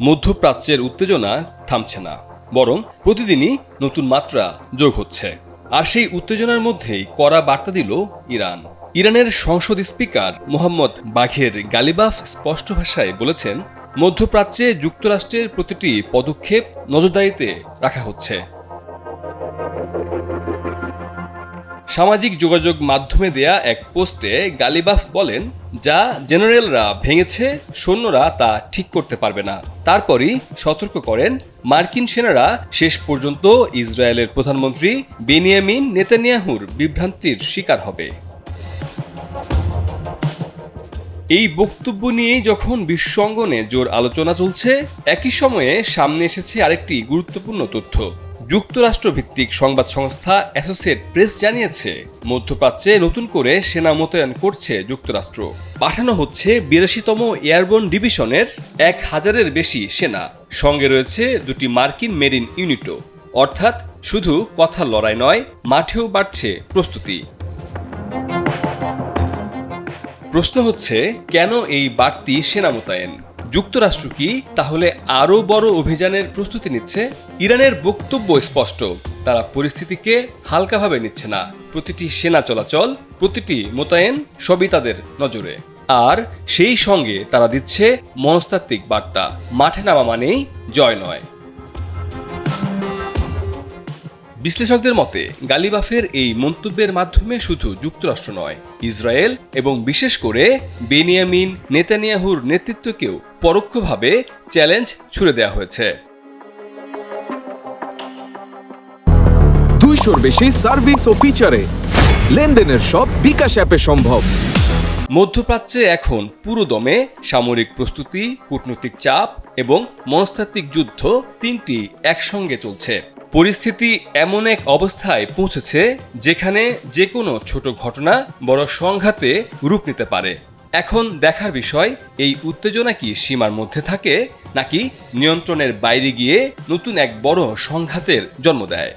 মধ্যপ্রাচ্যের উত্তেজনা থামছে না, বরং প্রতিদিনই নতুন মাত্রা যোগ হচ্ছে। আর সেই উত্তেজনার মধ্যেই কড়া বার্তা দিল ইরান। ইরানের সংসদ স্পিকার মোহাম্মদ বাঘের গালিবাফ স্পষ্ট ভাষায় বলেছেন, মধ্যপ্রাচ্যে যুক্তরাষ্ট্রের প্রতিটি পদক্ষেপ নজরদারিতে রাখা হচ্ছে। সামাজিক যোগাযোগ মাধ্যমে দেয়া এক পোস্টে গালিবাফ বলেন, যা জেনারেলরা ভেঙেছে সৈন্যরা তা ঠিক করতে পারবে না। তারপরই সতর্ক করেন, মার্কিন সেনারা শেষ পর্যন্ত ইসরায়েলের প্রধানমন্ত্রী বেনিয়ামিন নেতানিয়াহুর বিভ্রান্তির শিকার হবে। এই বক্তব্য নিয়েই যখন বিশ্ব অঙ্গনে জোর আলোচনা চলছে, একই সময়ে সামনে এসেছে আরেকটি গুরুত্বপূর্ণ তথ্য। যুক্তরাষ্ট্র ভিত্তিক সংবাদ সংস্থা অ্যাসোসিয়েট প্রেস জানিয়েছে, মধ্যপ্রাচ্যে নতুন করে সেনা মোতায়েন করছে যুক্তরাষ্ট্র। পাঠানো হচ্ছে ৮২তম এয়ারবোর্ন ডিভিশনের ১,০০০-এর বেশি সেনা। সঙ্গে রয়েছে দুটি মার্কিন মেরিন ইউনিটও। অর্থাৎ শুধু কথার লড়াই নয়, মাঠেও বাড়ছে প্রস্তুতি। প্রশ্ন হচ্ছে, কেন এই বাড়তি সেনা মোতায়েন? যুক্তরাষ্ট্র কি তাহলে আরও বড় অভিযানের প্রস্তুতি নিচ্ছে? ইরানের বক্তব্য স্পষ্ট, তারা পরিস্থিতিকে হালকাভাবে নিচ্ছে না। প্রতিটি সেনা চলাচল, প্রতিটি মোতায়েন সবই তাদের নজরে। আর সেই সঙ্গে তারা দিচ্ছে মনস্তাত্ত্বিক বার্তা, মাঠে নামা মানেই জয় নয়। বিশ্লেষকদের মতে, গালিবাফের এই মন্তব্যের মাধ্যমে শুধু যুক্তরাষ্ট্র নয়, ইসরায়েল এবং বিশেষ করে বেনিয়ামিন নেতানিয়াহুর নেতৃত্বকেও পরোক্ষভাবে চ্যালেঞ্জ ছুড়ে দেওয়া হয়েছে। 200-র বেশি সার্ভিস ও ফিচারে লেনদেনের সব বিকাশ অ্যাপে সম্ভব। মধ্যপ্রাচ্যে এখন পুরো দমে সামরিক প্রস্তুতি, কূটনৈতিক চাপ এবং মনস্তাত্ত্বিক যুদ্ধ, তিনটি একসঙ্গে চলছে। পরিস্থিতি এমন এক অবস্থায় পৌঁছেছে যেখানে যে কোনো ছোট ঘটনা বড় সংঘাতে রূপ নিতে পারে। এখন দেখার বিষয়, এই উত্তেজনা কি সীমার মধ্যে থাকে নাকি নিয়ন্ত্রণের বাইরে গিয়ে নতুন এক বড় সংঘাতের জন্ম দেয়।